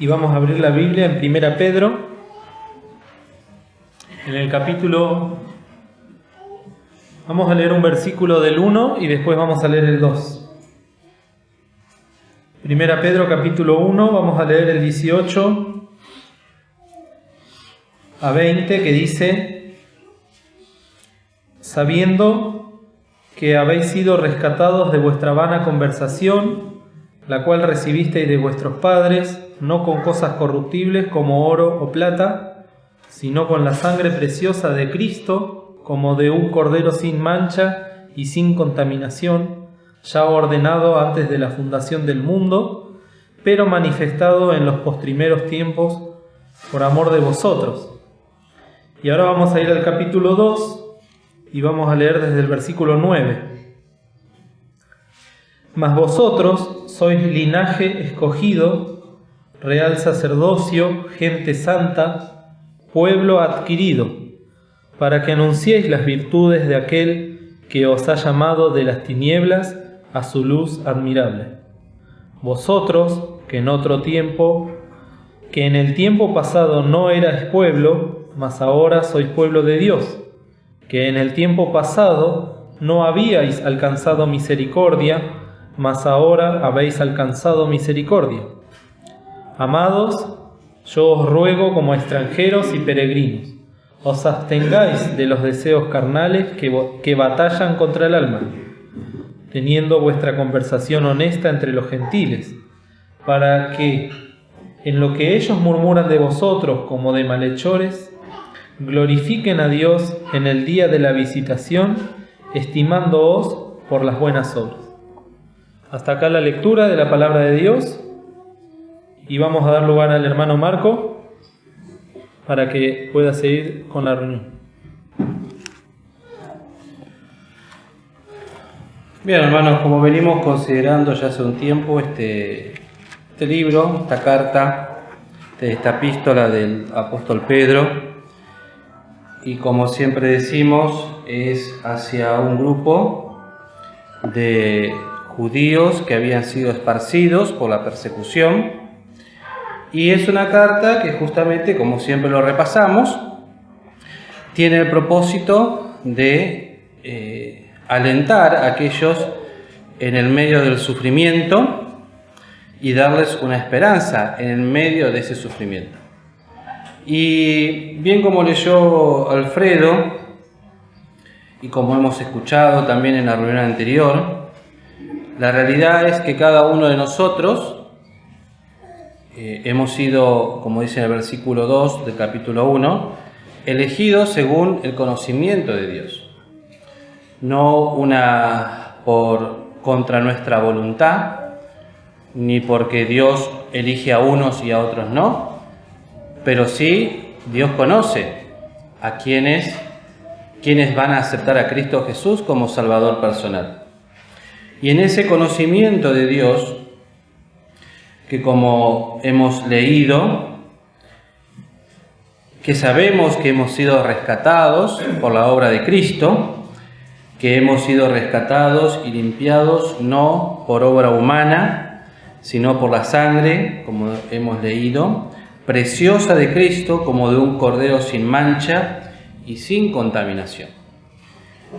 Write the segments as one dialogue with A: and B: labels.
A: Y vamos a abrir la Biblia en Primera Pedro, en el capítulo. Vamos a leer un versículo del 1 y después vamos a leer el 2. Primera Pedro, capítulo 1, vamos a leer el 18 a 20, que dice: sabiendo que habéis sido rescatados de vuestra vana conversación, la cual recibisteis de vuestros padres, no con cosas corruptibles como oro o plata, sino con la sangre preciosa de Cristo, como de un cordero sin mancha y sin contaminación, ya ordenado antes de la fundación del mundo, pero manifestado en los postrimeros tiempos por amor de vosotros. Y ahora vamos a ir al capítulo 2 y vamos a leer desde el versículo 9. Mas vosotros sois linaje escogido, real sacerdocio, gente santa, pueblo adquirido, para que anunciéis las virtudes de aquel que os ha llamado de las tinieblas a su luz admirable. Vosotros, que en el tiempo pasado no erais pueblo, mas ahora sois pueblo de Dios, que en el tiempo pasado no habíais alcanzado misericordia, mas ahora habéis alcanzado misericordia. Amados, yo os ruego como extranjeros y peregrinos, os abstengáis de los deseos carnales que batallan contra el alma, teniendo vuestra conversación honesta entre los gentiles, para que, en lo que ellos murmuran de vosotros como de malhechores, glorifiquen a Dios en el día de la visitación, estimándoos por las buenas obras. Hasta acá la lectura de la palabra de Dios, y vamos a dar lugar al hermano Marco para que pueda seguir con la reunión.
B: Bien, hermanos, como venimos considerando ya hace un tiempo este libro, esta carta, esta epístola del apóstol Pedro, y como siempre decimos, es hacia un grupo de judíos que habían sido esparcidos por la persecución, y es una carta que justamente, como siempre lo repasamos, tiene el propósito de alentar a aquellos en el medio del sufrimiento y darles una esperanza en el medio de ese sufrimiento. Y bien como leyó Alfredo, y como hemos escuchado también en la reunión anterior, la realidad es que cada uno de nosotros hemos sido, como dice en el versículo 2 del capítulo 1, elegidos según el conocimiento de Dios. No contra nuestra voluntad, ni porque Dios elige a unos y a otros no, pero sí Dios conoce a quienes van a aceptar a Cristo Jesús como Salvador personal. Y en ese conocimiento de Dios, que como hemos leído, que sabemos que hemos sido rescatados por la obra de Cristo, que hemos sido rescatados y limpiados no por obra humana, sino por la sangre, como hemos leído, preciosa de Cristo, como de un cordero sin mancha y sin contaminación.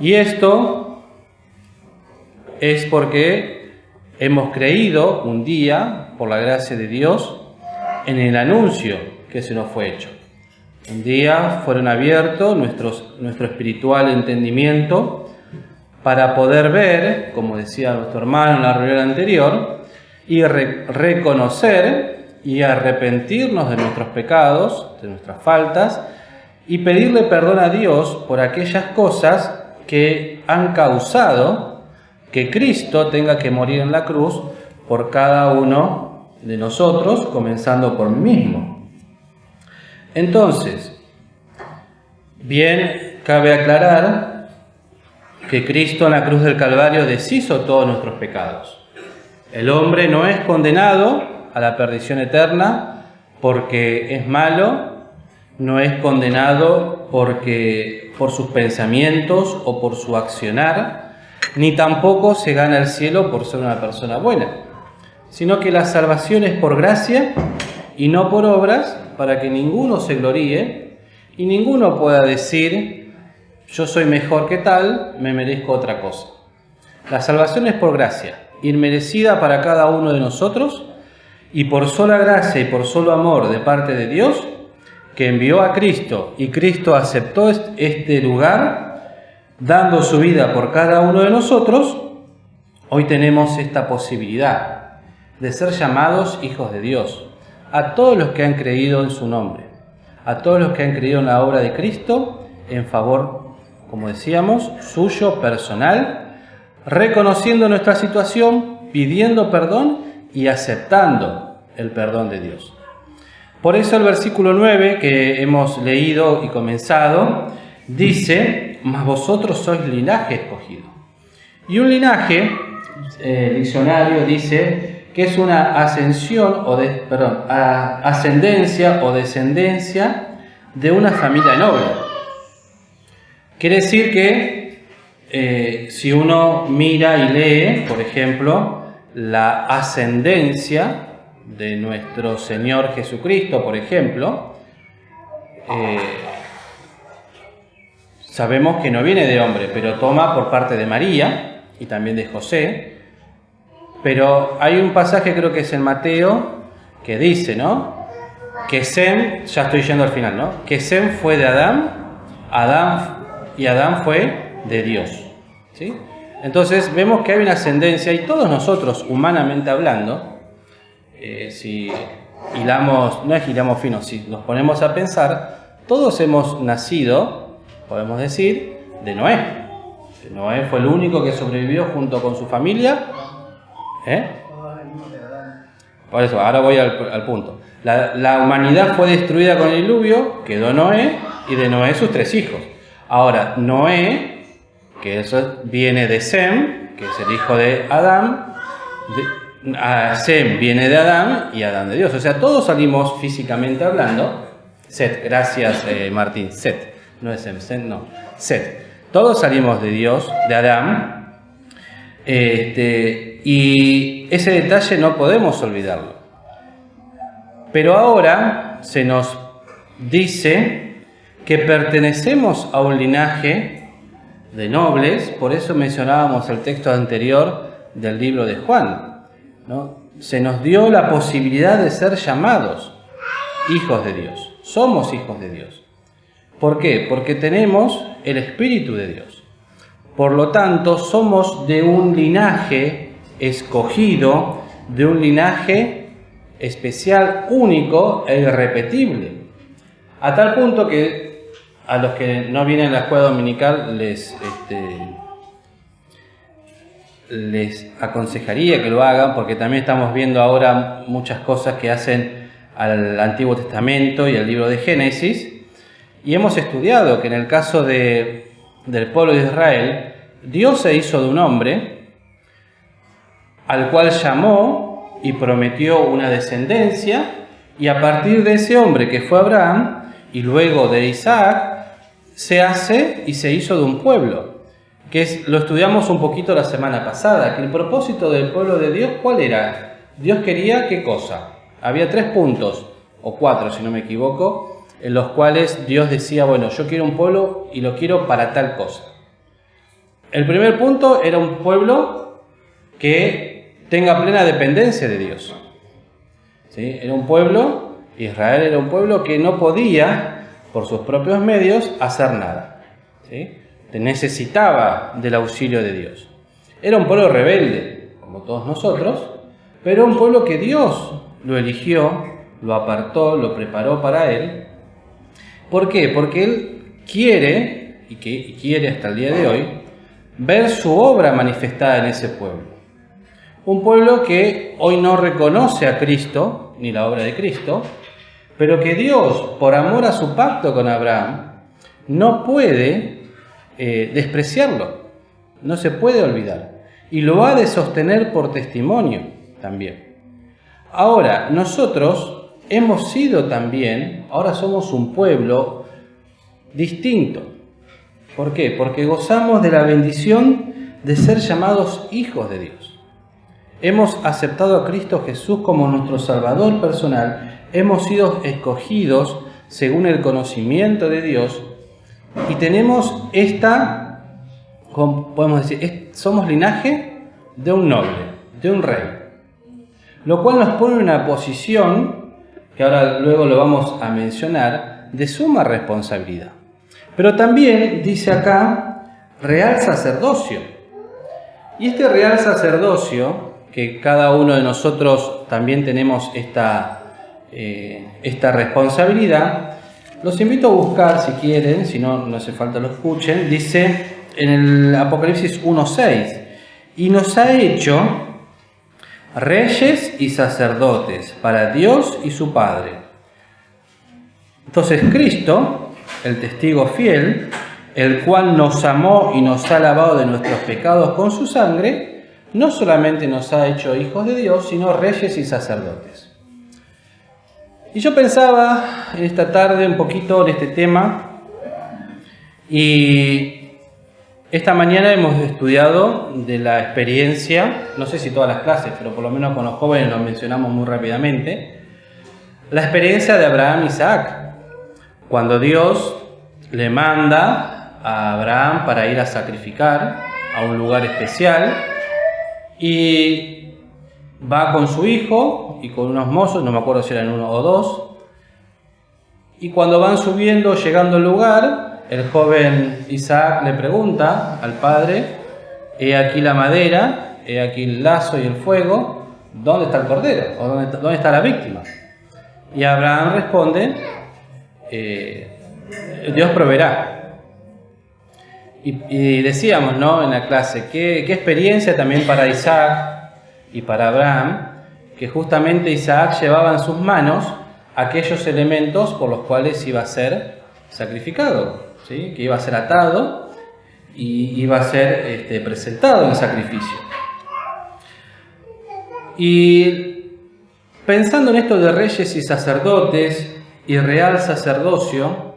B: Y esto es porque hemos creído un día, por la gracia de Dios, en el anuncio que se nos fue hecho. Un día fueron abiertos nuestro espiritual entendimiento para poder ver, como decía nuestro hermano en la reunión anterior, y reconocer y arrepentirnos de nuestros pecados, de nuestras faltas, y pedirle perdón a Dios por aquellas cosas que han causado que Cristo tenga que morir en la cruz por cada uno de nosotros, comenzando por mí mismo. Entonces, bien cabe aclarar que Cristo en la cruz del Calvario deshizo todos nuestros pecados. El hombre no es condenado a la perdición eterna porque es malo, no es condenado por sus pensamientos o por su accionar, ni tampoco se gana el cielo por ser una persona buena, sino que la salvación es por gracia y no por obras, para que ninguno se gloríe y ninguno pueda decir, yo soy mejor que tal, me merezco otra cosa. La salvación es por gracia, inmerecida para cada uno de nosotros, y por sola gracia y por solo amor de parte de Dios, que envió a Cristo, y Cristo aceptó este lugar, dando su vida por cada uno de nosotros. Hoy tenemos esta posibilidad de ser llamados hijos de Dios, a todos los que han creído en su nombre, a todos los que han creído en la obra de Cristo, en favor, como decíamos, suyo personal, reconociendo nuestra situación, pidiendo perdón y aceptando el perdón de Dios. Por eso el versículo 9 que hemos leído y comenzado dice, mas vosotros sois linaje escogido. Y un linaje, el diccionario dice que es una ascensión ascendencia o descendencia de una familia noble. Quiere decir que si uno mira y lee, por ejemplo, la ascendencia de nuestro Señor Jesucristo, por ejemplo, sabemos que no viene de hombre, pero toma por parte de María y también de José. Pero hay un pasaje, creo que es en Mateo, que dice, ¿no? Que Sem, ya estoy yendo al final, ¿no? Que Sem fue de Adán y Adán fue de Dios, ¿sí? Entonces vemos que hay una ascendencia y todos nosotros, humanamente hablando, si hilamos, no es hilamos fino, si nos ponemos a pensar, todos hemos nacido, podemos decir, de Noé. Noé fue el único que sobrevivió junto con su familia. Por eso, ahora voy al punto. La humanidad fue destruida con el diluvio, quedó Noé y de Noé sus 3 hijos. Ahora, Noé, que eso viene de Sem, que es el hijo de Adán, Sem viene de Adán y Adán de Dios. O sea, todos salimos físicamente hablando. Set, gracias Martín, Set, no es Sem, Set, no, Set. Todos salimos de Dios, de Adán. Y ese detalle no podemos olvidarlo. Pero ahora se nos dice que pertenecemos a un linaje de nobles, por eso mencionábamos el texto anterior del libro de Juan, ¿no? Se nos dio la posibilidad de ser llamados hijos de Dios. Somos hijos de Dios. ¿Por qué? Porque tenemos el Espíritu de Dios. Por lo tanto, somos de un linaje escogido, de un linaje especial, único e irrepetible. A tal punto que a los que no vienen a la escuela dominical les aconsejaría que lo hagan, porque también estamos viendo ahora muchas cosas que hacen al Antiguo Testamento y al libro de Génesis, y hemos estudiado que en el caso del pueblo de Israel, Dios se hizo de un hombre al cual llamó y prometió una descendencia, y a partir de ese hombre que fue Abraham y luego de Isaac, se hace y se hizo de un pueblo, lo estudiamos un poquito la semana pasada, que el propósito del pueblo de Dios, ¿cuál era? Dios quería ¿qué cosa? Había 3 puntos, o 4 si no me equivoco, en los cuales Dios decía, bueno, yo quiero un pueblo y lo quiero para tal cosa. El primer punto era un pueblo que tenga plena dependencia de Dios. ¿Sí? Era un pueblo, Israel era un pueblo que no podía, por sus propios medios, hacer nada. ¿Sí? Necesitaba del auxilio de Dios. Era un pueblo rebelde, como todos nosotros, pero un pueblo que Dios lo eligió, lo apartó, lo preparó para Él. ¿Por qué? Porque Él quiere, y quiere hasta el día de hoy, ver su obra manifestada en ese pueblo. Un pueblo que hoy no reconoce a Cristo, ni la obra de Cristo, pero que Dios, por amor a su pacto con Abraham, no puede despreciarlo, no se puede olvidar, y lo ha de sostener por testimonio también. Ahora, nosotros hemos sido también, ahora somos un pueblo distinto. ¿Por qué? Porque gozamos de la bendición de ser llamados hijos de Dios. Hemos aceptado a Cristo Jesús como nuestro Salvador personal hemos sido escogidos según el conocimiento de Dios y tenemos podemos decir, somos linaje de un noble, de un rey, lo cual nos pone en una posición, que ahora luego lo vamos a mencionar, de suma responsabilidad. Pero también dice acá, real sacerdocio. Y este real sacerdocio, que cada uno de nosotros también tenemos esta responsabilidad, los invito a buscar si quieren, si no, no hace falta lo escuchen, dice en el Apocalipsis 1:6, y nos ha hecho reyes y sacerdotes para Dios y su Padre. Entonces Cristo, el testigo fiel, el cual nos amó y nos ha lavado de nuestros pecados con su sangre, no solamente nos ha hecho hijos de Dios, sino reyes y sacerdotes. Y yo pensaba esta tarde un poquito en este tema, y esta mañana hemos estudiado de la experiencia, no sé si todas las clases, pero por lo menos con los jóvenes lo mencionamos muy rápidamente, la experiencia de Abraham y Isaac, cuando Dios le manda a Abraham para ir a sacrificar a un lugar especial y va con su hijo y con unos mozos, no me acuerdo si eran uno o dos, y cuando van subiendo, llegando al lugar, el joven Isaac le pregunta al padre, he aquí la madera, he aquí el lazo y el fuego, ¿dónde está el cordero? ¿O dónde está la víctima? Y Abraham responde, Dios proveerá. Y decíamos, ¿no?, en la clase, qué experiencia también para Isaac y para Abraham, que justamente Isaac llevaba en sus manos aquellos elementos por los cuales iba a ser sacrificado, ¿sí?, que iba a ser atado y iba a ser presentado en sacrificio. Y pensando en esto de reyes y sacerdotes y real sacerdocio,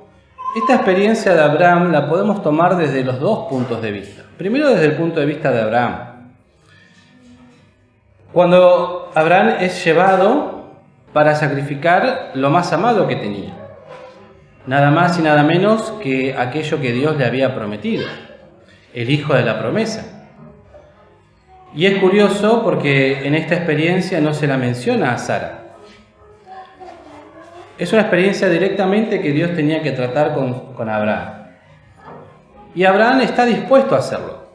B: esta experiencia de Abraham la podemos tomar desde los dos puntos de vista. Primero, desde el punto de vista de Abraham. Cuando Abraham es llevado para sacrificar lo más amado que tenía, nada más y nada menos que aquello que Dios le había prometido, el hijo de la promesa. Y es curioso porque en esta experiencia no se la menciona a Sara. Es una experiencia directamente que Dios tenía que tratar con Abraham. Y Abraham está dispuesto a hacerlo,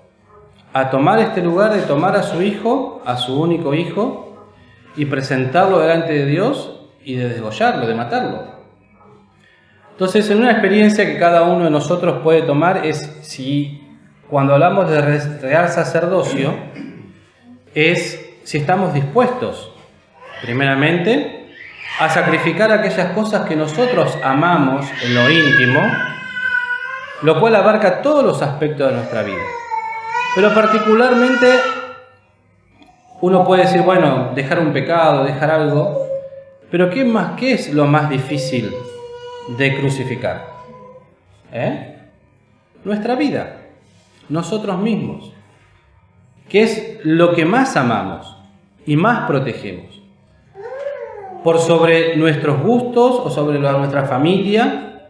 B: a tomar este lugar de tomar a su hijo, a su único hijo, y presentarlo delante de Dios y de degollarlo, de matarlo. Entonces, en una experiencia que cada uno de nosotros puede tomar es si, cuando hablamos de real sacerdocio, es si estamos dispuestos, primeramente, a sacrificar aquellas cosas que nosotros amamos en lo íntimo, lo cual abarca todos los aspectos de nuestra vida. Pero particularmente, uno puede decir, bueno, dejar un pecado, dejar algo, pero ¿qué es lo más difícil de crucificar? Nuestra vida, nosotros mismos. ¿Qué es lo que más amamos y más protegemos? Por sobre nuestros gustos o sobre nuestra familia,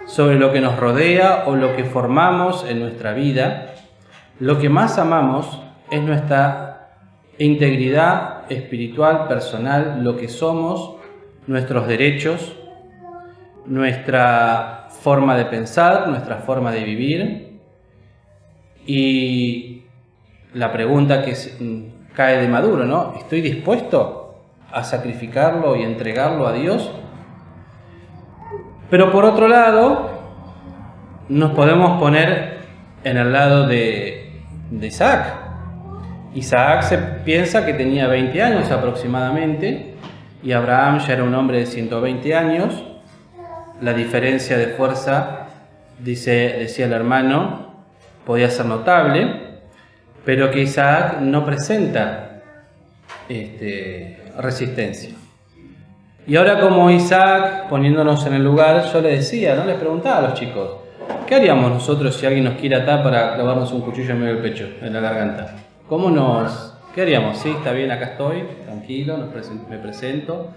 B: sobre lo que nos rodea o lo que formamos en nuestra vida, lo que más amamos es nuestra integridad espiritual, personal, lo que somos, nuestros derechos, nuestra forma de pensar, nuestra forma de vivir. Y la pregunta que cae de maduro, ¿no? ¿Estoy dispuesto a sacrificarlo y entregarlo a Dios? Pero por otro lado, nos podemos poner en el lado de Isaac. Isaac se piensa que tenía 20 años aproximadamente, y Abraham ya era un hombre de 120 años. La diferencia de fuerza, decía el hermano, podía ser notable, pero que Isaac no presenta resistencia. Y ahora, como Isaac, poniéndonos en el lugar, yo le decía, ¿no? Les preguntaba a los chicos, ¿qué haríamos nosotros si alguien nos quiere atar para clavarnos un cuchillo en medio del pecho, en la garganta? ¿Qué haríamos? Sí, está bien, acá estoy, tranquilo, me presento,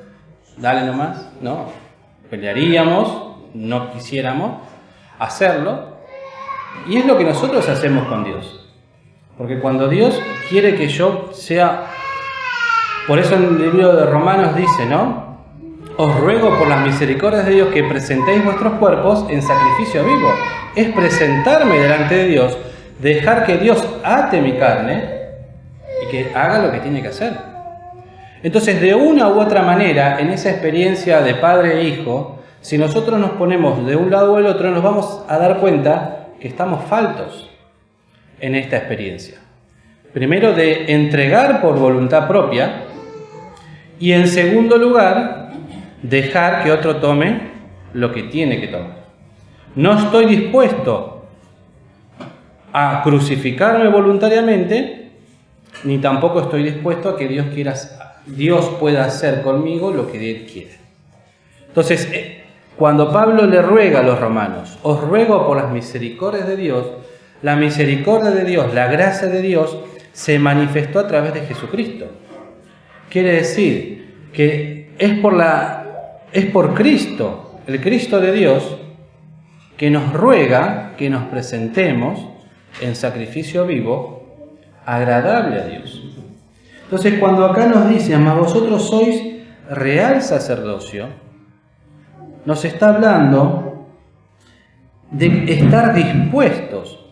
B: dale nomás, ¿no? Pelearíamos, no quisiéramos hacerlo. Y es lo que nosotros hacemos con Dios. Porque cuando Dios quiere que yo sea... Por eso en el libro de Romanos dice, ¿no? Os ruego por las misericordias de Dios que presentéis vuestros cuerpos en sacrificio vivo. Es presentarme delante de Dios, dejar que Dios ate mi carne y que haga lo que tiene que hacer. Entonces, de una u otra manera, en esa experiencia de padre e hijo, si nosotros nos ponemos de un lado o del otro, nos vamos a dar cuenta que estamos faltos en esta experiencia. Primero, de entregar por voluntad propia, y en segundo lugar, dejar que otro tome lo que tiene que tomar. No estoy dispuesto a crucificarme voluntariamente, ni tampoco estoy dispuesto a que Dios pueda hacer conmigo lo que Él quiere. Entonces, cuando Pablo le ruega a los romanos, os ruego por las misericordias de Dios, la misericordia de Dios, la gracia de Dios, se manifestó a través de Jesucristo. Quiere decir que es por Cristo, el Cristo de Dios, que nos ruega que nos presentemos en sacrificio vivo, agradable a Dios. Entonces, cuando acá nos dice, mas vosotros sois real sacerdocio, nos está hablando de estar dispuestos,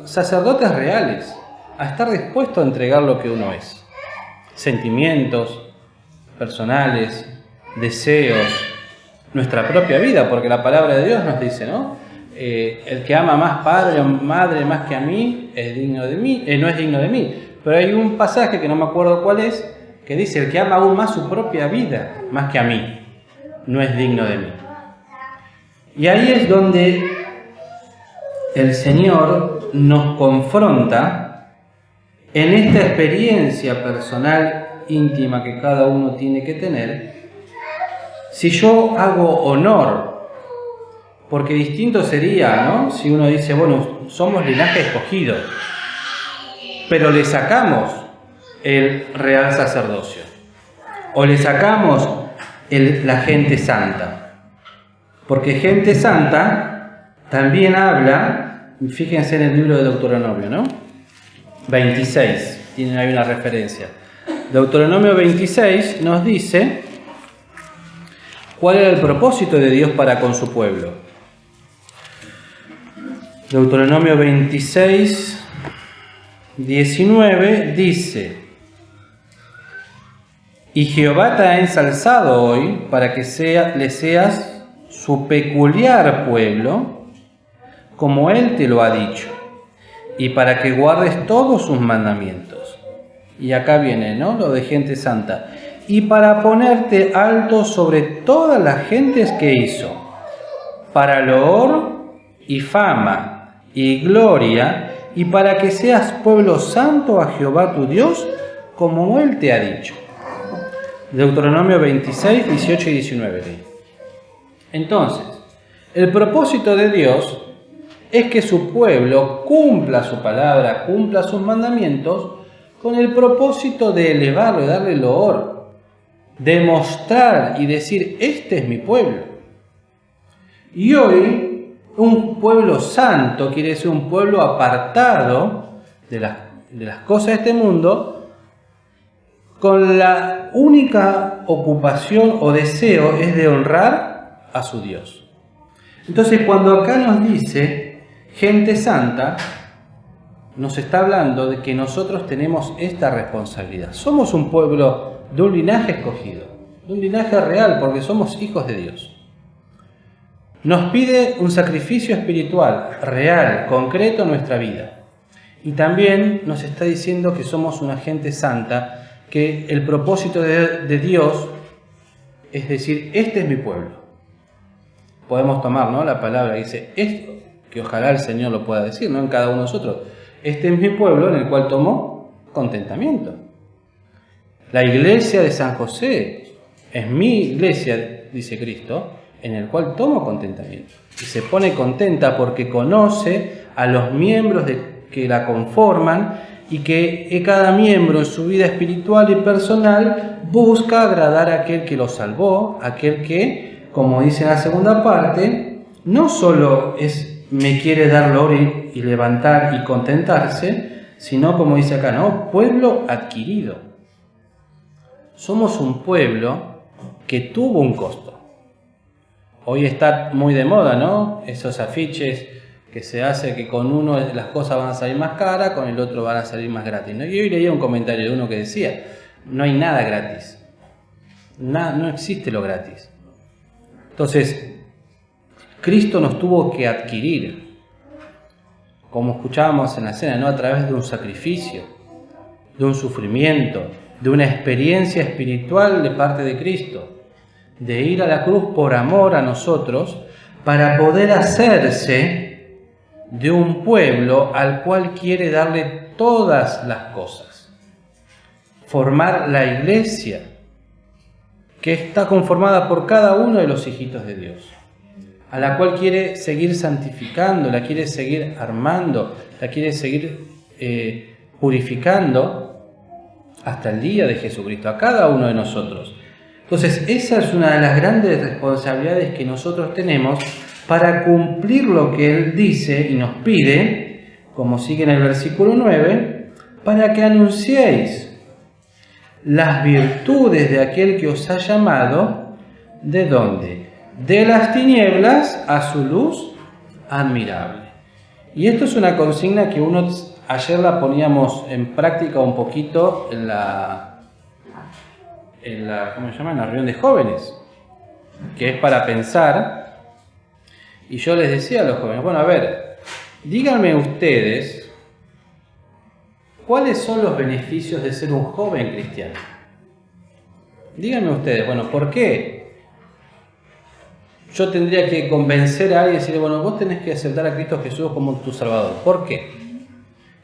B: sacerdotes reales, a estar dispuestos a entregar lo que uno es. Sentimientos personales, deseos, nuestra propia vida, porque la palabra de Dios nos dice, ¿no? El que ama más padre o madre más que a mí, es digno de mí, no es digno de mí. Pero hay un pasaje que no me acuerdo cuál es, que dice, el que ama aún más su propia vida más que a mí, no es digno de mí. Y ahí es donde el Señor nos confronta en esta experiencia personal íntima que cada uno tiene que tener. Si yo hago honor, porque distinto sería, ¿no? Si uno dice, bueno, somos linaje escogido, pero le sacamos el real sacerdocio, o le sacamos la gente santa, porque gente santa también habla, fíjense en el libro de Deuteronomio, ¿no? 26, tienen ahí una referencia. Deuteronomio 26 nos dice cuál era el propósito de Dios para con su pueblo. Deuteronomio 26, 19 dice: y Jehová te ha ensalzado hoy para que le seas su peculiar pueblo, como Él te lo ha dicho, y para que guardes todos sus mandamientos. Y acá viene, ¿no?, lo de gente santa. Y para ponerte alto sobre todas las gentes que hizo, para loor y fama y gloria, y para que seas pueblo santo a Jehová tu Dios, como Él te ha dicho. Deuteronomio 26, 18 y 19. Entonces, el propósito de Dios es que su pueblo cumpla su palabra, cumpla sus mandamientos, con el propósito de elevarlo, de darle loor, de mostrar y decir, este es mi pueblo. Y hoy, un pueblo santo quiere decir un pueblo apartado de las cosas de este mundo, con la única ocupación o deseo es de honrar a su Dios. Entonces, cuando acá nos dice gente santa, nos está hablando de que nosotros tenemos esta responsabilidad. Somos un pueblo de un linaje escogido, de un linaje real, porque somos hijos de Dios. Nos pide un sacrificio espiritual, real, concreto en nuestra vida. Y también nos está diciendo que somos una gente santa, que el propósito de Dios es decir, este es mi pueblo. Podemos tomar, ¿no?, la palabra, dice esto, que ojalá el Señor lo pueda decir, ¿no?, en cada uno de nosotros. Este es mi pueblo en el cual tomo contentamiento. La iglesia de San José es mi iglesia, dice Cristo, en el cual tomo contentamiento. Y se pone contenta porque conoce a los miembros que la conforman y que cada miembro en su vida espiritual y personal busca agradar a aquel que lo salvó, aquel que, como dice en la segunda parte, no solo me quiere dar gloria y levantar y contentarse, sino, como dice acá, ¿no? Pueblo adquirido. Somos un pueblo que tuvo un costo. Hoy está muy de moda, ¿no? Esos afiches que se hace que con uno las cosas van a salir más caras, con el otro van a salir más gratis, ¿no? Y hoy leía un comentario de uno que decía, no hay nada gratis. No existe lo gratis. Entonces, Cristo nos tuvo que adquirir, como escuchábamos en la cena, ¿no? A través de un sacrificio, de un sufrimiento, de una experiencia espiritual de parte de Cristo, de ir a la cruz por amor a nosotros, para poder hacerse de un pueblo al cual quiere darle todas las cosas. Formar la iglesia, que está conformada por cada uno de los hijitos de Dios, a la cual quiere seguir santificando, la quiere seguir armando, la quiere seguir purificando hasta el día de Jesucristo, a cada uno de nosotros. Entonces, esa es una de las grandes responsabilidades que nosotros tenemos para cumplir lo que Él dice y nos pide, como sigue en el versículo 9, para que anunciéis las virtudes de aquel que os ha llamado, ¿de dónde? De las tinieblas a su luz admirable. Y esto es una consigna que ayer la poníamos en práctica un poquito en la ¿cómo se llama? En la reunión de jóvenes, que es para pensar. Y yo les decía a los jóvenes, bueno, a ver, díganme ustedes, ¿cuáles son los beneficios de ser un joven cristiano? Díganme ustedes, bueno, ¿por qué yo tendría que convencer a alguien y decirle, bueno, vos tenés que aceptar a Cristo Jesús como tu Salvador? ¿Por qué?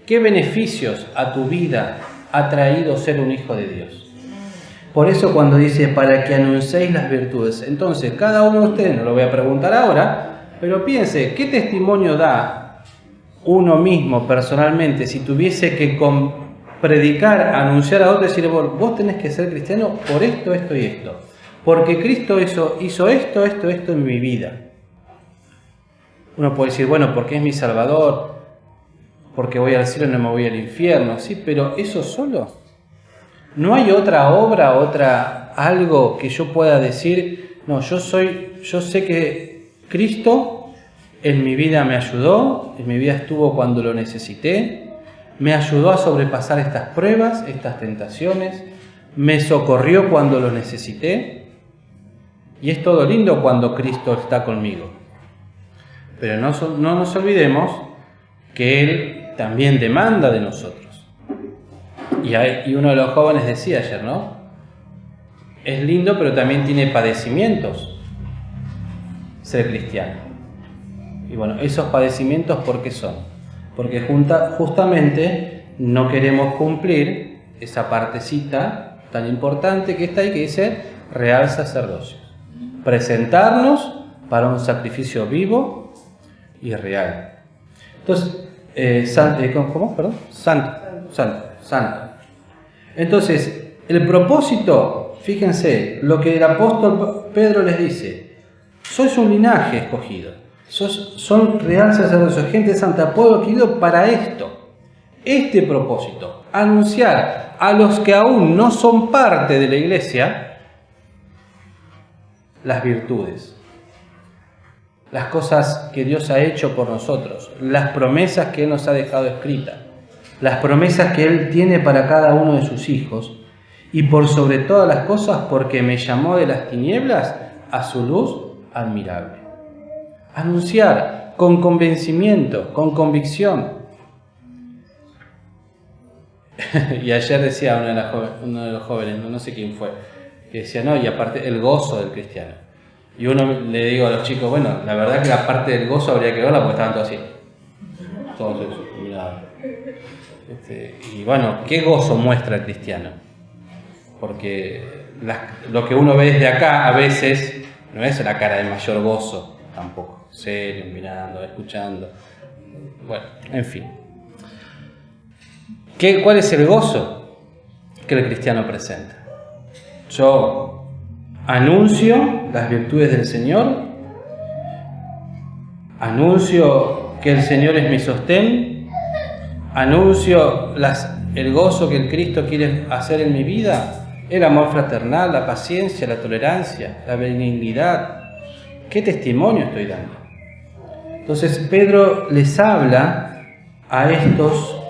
B: ¿Qué beneficios a tu vida ha traído ser un hijo de Dios? Por eso cuando dice, para que anunciéis las virtudes, entonces cada uno de ustedes, no lo voy a preguntar ahora, pero piense, ¿qué testimonio da uno mismo personalmente si tuviese que predicar, anunciar a otros y decirle, vos tenés que ser cristiano por esto, esto y esto? Porque Cristo hizo esto en mi vida. Uno puede decir, bueno, porque es mi Salvador, porque voy al cielo y no me voy al infierno. Sí, pero eso solo. ¿No hay otra obra, algo que yo pueda decir? No, yo sé que Cristo en mi vida me ayudó, en mi vida estuvo cuando lo necesité, me ayudó a sobrepasar estas pruebas, estas tentaciones, me socorrió cuando lo necesité, y es todo lindo cuando Cristo está conmigo. Pero no nos olvidemos que Él también demanda de nosotros. Y uno de los jóvenes decía ayer, ¿no? Es lindo, pero también tiene padecimientos ser cristiano. Y bueno, esos padecimientos, ¿por qué son? Porque justamente no queremos cumplir esa partecita tan importante que está ahí, que dice real sacerdocio. Presentarnos para un sacrificio vivo y real. Entonces, ¿cómo? Perdón. Santo. Entonces, el propósito, fíjense, lo que el apóstol Pedro les dice, sois un linaje escogido, son real sacerdocio, gente santa, pueblo adquirido para esto, este propósito, anunciar a los que aún no son parte de la iglesia las virtudes, las cosas que Dios ha hecho por nosotros, las promesas que Él nos ha dejado escritas, las promesas que Él tiene para cada uno de sus hijos, y por sobre todas las cosas, porque me llamó de las tinieblas a su luz admirable. Anunciar con convencimiento, con convicción. Y ayer decía uno de los jóvenes, no sé quién fue, que decía, no, y aparte el gozo del cristiano. Y uno le digo a los chicos, bueno, la verdad que la parte del gozo habría que verla porque estaban todos así. Todos eso, miraban. Y bueno, ¿qué gozo muestra el cristiano? Porque lo que uno ve desde acá a veces no es la cara de mayor gozo tampoco. Serio, mirando, escuchando. Bueno, en fin. ¿Cuál es el gozo que el cristiano presenta? Yo anuncio las virtudes del Señor, anuncio que el Señor es mi sostén, anuncio el gozo que el Cristo quiere hacer en mi vida, el amor fraternal, la paciencia, la tolerancia, la benignidad. ¿Qué testimonio estoy dando? Entonces Pedro les habla a estos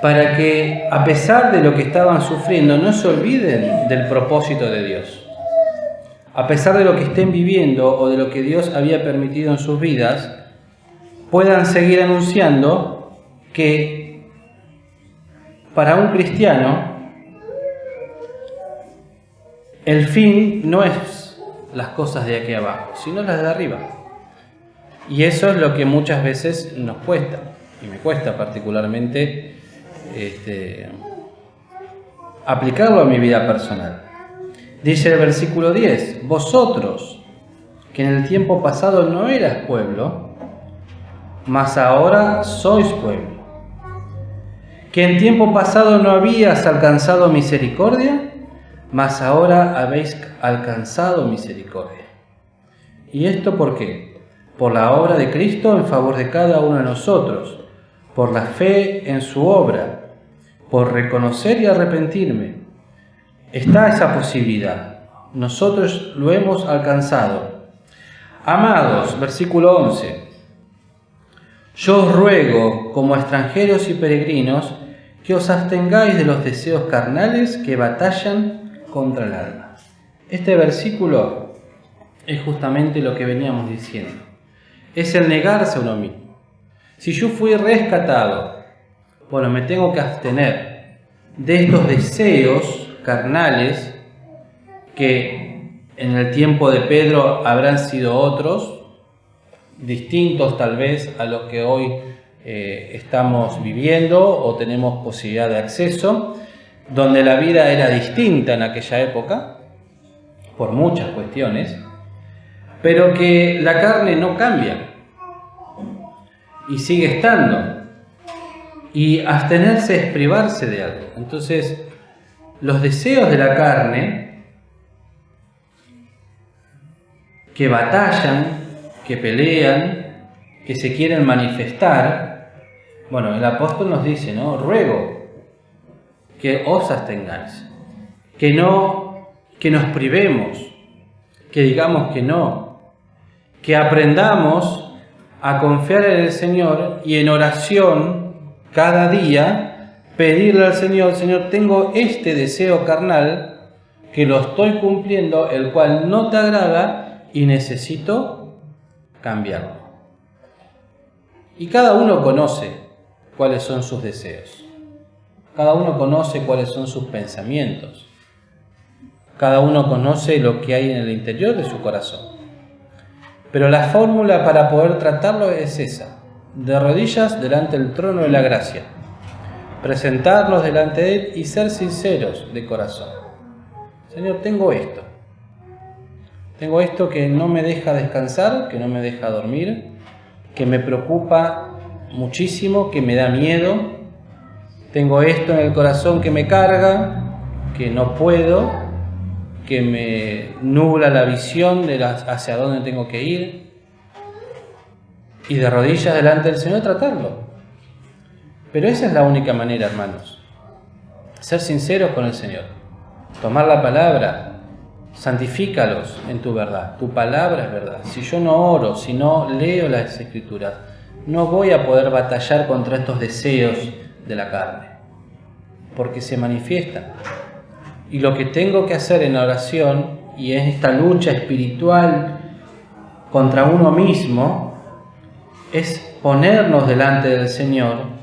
B: para que, a pesar de lo que estaban sufriendo, no se olviden del propósito de Dios. A pesar de lo que estén viviendo o de lo que Dios había permitido en sus vidas, puedan seguir anunciando que para un cristiano el fin no es las cosas de aquí abajo, sino las de arriba. Y eso es lo que muchas veces nos cuesta, y me cuesta particularmente aplicarlo a mi vida personal. Dice el versículo 10, vosotros, que en el tiempo pasado no eras pueblo, mas ahora sois pueblo. Que en tiempo pasado no habías alcanzado misericordia, mas ahora habéis alcanzado misericordia. ¿Y esto por qué? Por la obra de Cristo en favor de cada uno de nosotros, por la fe en su obra, por reconocer y arrepentirme. Está esa posibilidad. Nosotros lo hemos alcanzado. Amados, versículo 11. Yo os ruego, como extranjeros y peregrinos, que os abstengáis de los deseos carnales que batallan contra el alma. Este versículo es justamente lo que veníamos diciendo. Es el negarse a uno mismo. Si yo fui rescatado, bueno, me tengo que abstener de estos deseos carnales que en el tiempo de Pedro habrán sido otros, distintos tal vez a los que hoy estamos viviendo o tenemos posibilidad de acceso, donde la vida era distinta en aquella época, por muchas cuestiones, pero que la carne no cambia y sigue estando. Y abstenerse es privarse de algo. Entonces, los deseos de la carne que batallan, que pelean, que se quieren manifestar, bueno, el apóstol nos dice, ¿no? Ruego que os abstengáis, que nos privemos, que digamos que no, que aprendamos a confiar en el Señor y en oración cada día pedirle al Señor, Señor, tengo este deseo carnal que lo estoy cumpliendo, el cual no te agrada y necesito cambiarlo. Y cada uno conoce cuáles son sus deseos. Cada uno conoce cuáles son sus pensamientos. Cada uno conoce lo que hay en el interior de su corazón. Pero la fórmula para poder tratarlo es esa: de rodillas delante del trono de la gracia, presentarnos delante de Él y ser sinceros de corazón. Señor, tengo esto que no me deja descansar, que no me deja dormir, que me preocupa muchísimo, que me da miedo. Tengo esto en el corazón que me carga, que no puedo, que me nubla la visión de hacia dónde tengo que ir. Y de rodillas delante del Señor tratarlo. Pero esa es la única manera, hermanos. Ser sinceros con el Señor. Tomar la palabra. Santifícalos en tu verdad. Tu palabra es verdad. Si yo no oro, si no leo las Escrituras, no voy a poder batallar contra estos deseos de la carne. Porque se manifiestan. Y lo que tengo que hacer en la oración y en esta lucha espiritual contra uno mismo es ponernos delante del Señor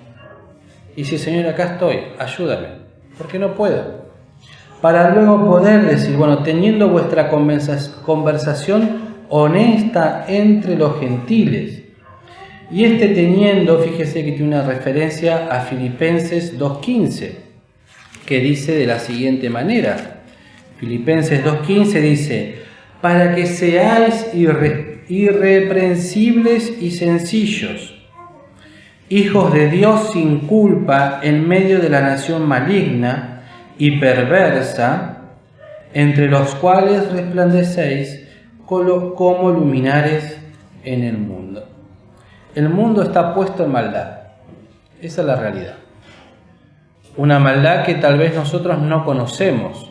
B: y decir, Señor, acá estoy, ayúdame, porque no puedo. Para luego poder decir, bueno, teniendo vuestra conversación honesta entre los gentiles. Y teniendo, fíjese que tiene una referencia a Filipenses 2:15, que dice de la siguiente manera. Filipenses 2:15 dice, para que seáis irreprensibles y sencillos, hijos de Dios sin culpa en medio de la nación maligna y perversa, entre los cuales resplandecéis como luminares en el mundo. El mundo está puesto en maldad. Esa es la realidad. Una maldad que tal vez nosotros no conocemos.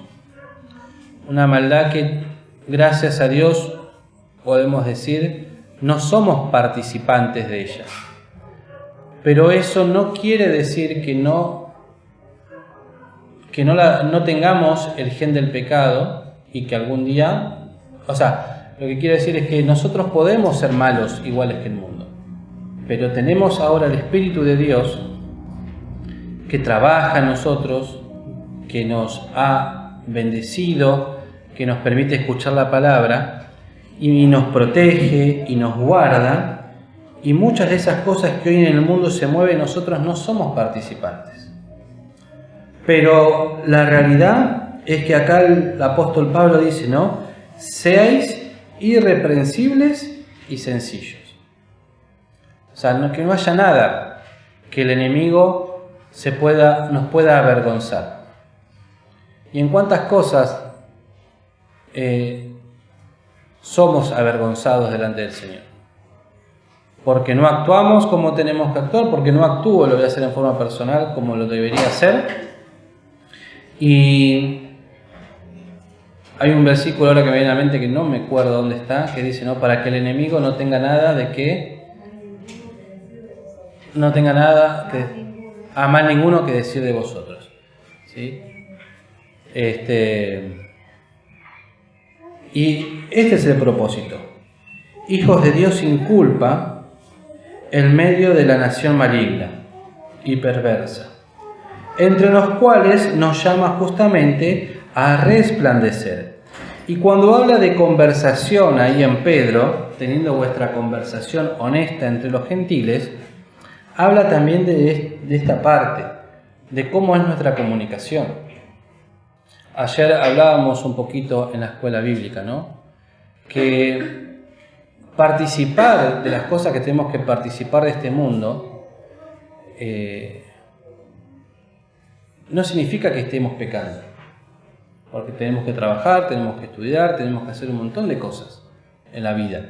B: Una maldad que, gracias a Dios, podemos decir, no somos participantes de ella. Pero eso no quiere decir que no tengamos el gen del pecado y que algún día... O sea, lo que quiero decir es que nosotros podemos ser malos iguales que el mundo. Pero tenemos ahora el Espíritu de Dios que trabaja en nosotros, que nos ha bendecido, que nos permite escuchar la palabra y nos protege y nos guarda. Y muchas de esas cosas que hoy en el mundo se mueven, nosotros no somos participantes. Pero la realidad es que acá el apóstol Pablo dice, ¿no? Seáis irreprensibles y sencillos. O sea, que no haya nada que el enemigo nos pueda avergonzar. ¿Y en cuántas cosas somos avergonzados delante del Señor? Porque no actuamos como tenemos que actuar, porque no actúo, lo voy a hacer en forma personal como lo debería hacer. Y hay un versículo ahora que me viene a la mente que no me acuerdo dónde está, que dice, ¿no? Para que el enemigo no tenga nada de que... No tenga nada a mal ninguno que decir de vosotros. ¿Sí? Y este es el propósito. Hijos de Dios sin culpa en medio de la nación maligna y perversa, entre los cuales nos llama justamente a resplandecer. Y cuando habla de conversación ahí en Pedro, teniendo vuestra conversación honesta entre los gentiles, habla también de esta parte, de cómo es nuestra comunicación. Ayer hablábamos un poquito en la escuela bíblica, ¿no? Que participar de las cosas que tenemos que participar de este mundo no significa que estemos pecando, porque tenemos que trabajar, tenemos que estudiar, tenemos que hacer un montón de cosas en la vida.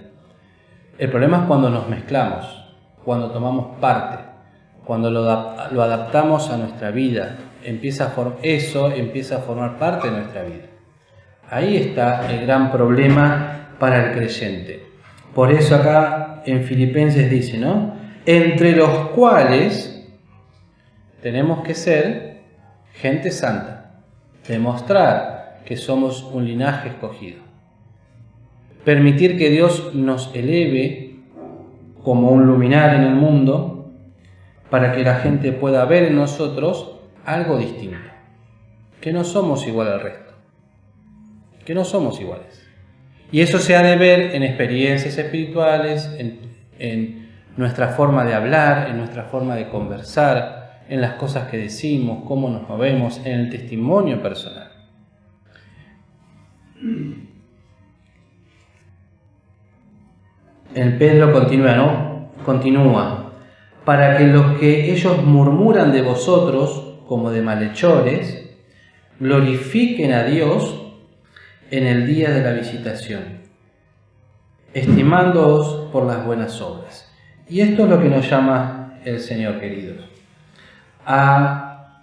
B: El problema es cuando nos mezclamos, cuando tomamos parte, cuando lo adaptamos a nuestra vida, eso empieza a formar parte de nuestra vida. Ahí está el gran problema para el creyente. Por eso acá en Filipenses dice, ¿no? Entre los cuales tenemos que ser gente santa, demostrar que somos un linaje escogido, permitir que Dios nos eleve como un luminar en el mundo, para que la gente pueda ver en nosotros algo distinto, que no somos igual al resto, que no somos iguales. Y eso se ha de ver en experiencias espirituales, en nuestra forma de hablar, en nuestra forma de conversar, en las cosas que decimos, cómo nos movemos, en el testimonio personal. El Pedro continúa, para que los que ellos murmuran de vosotros como de malhechores, glorifiquen a Dios en el día de la visitación, estimándoos por las buenas obras. Y esto es lo que nos llama el Señor, queridos, a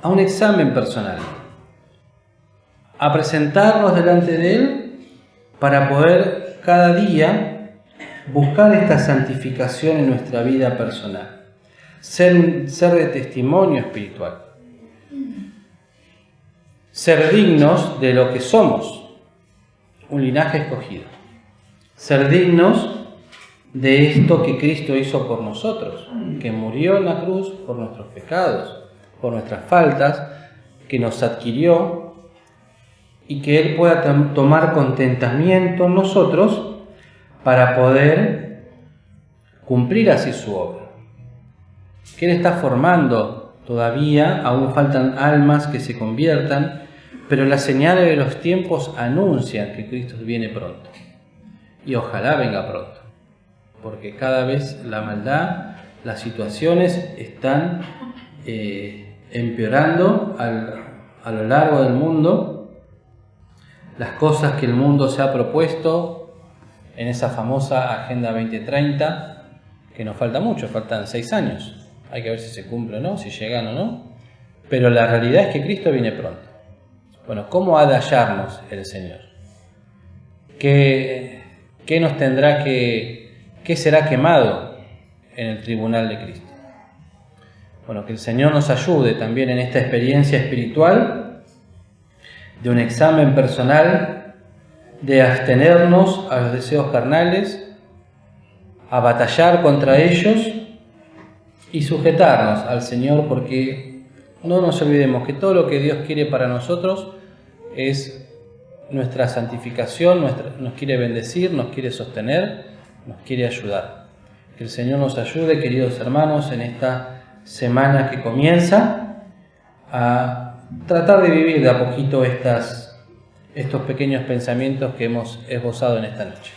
B: un examen personal, a presentarnos delante de Él para poder cada día buscar esta santificación en nuestra vida personal, ser de testimonio espiritual, ser dignos de lo que somos, un linaje escogido, ser dignos de esto que Cristo hizo por nosotros, que murió en la cruz por nuestros pecados, por nuestras faltas, que nos adquirió, y que Él pueda tomar contentamiento en nosotros para poder cumplir así su obra. Que Él está formando todavía, aún faltan almas que se conviertan, pero las señales de los tiempos anuncian que Cristo viene pronto. Y ojalá venga pronto, porque cada vez la maldad, las situaciones están empeorando a lo largo del mundo. Las cosas que el mundo se ha propuesto en esa famosa Agenda 2030, que nos falta mucho, faltan 6 años. Hay que ver si se cumple o no, si llegan o no. Pero la realidad es que Cristo viene pronto. Bueno, ¿cómo ha de hallarnos el Señor? ¿Qué nos tendrá qué será quemado en el tribunal de Cristo? Bueno, que el Señor nos ayude también en esta experiencia espiritual de un examen personal, de abstenernos a los deseos carnales, a batallar contra ellos y sujetarnos al Señor, porque no nos olvidemos que todo lo que Dios quiere para nosotros es nuestra santificación, nos quiere bendecir, nos quiere sostener, nos quiere ayudar. Que el Señor nos ayude, queridos hermanos, en esta semana que comienza, a tratar de vivir de a poquito estos pequeños pensamientos que hemos esbozado en esta noche.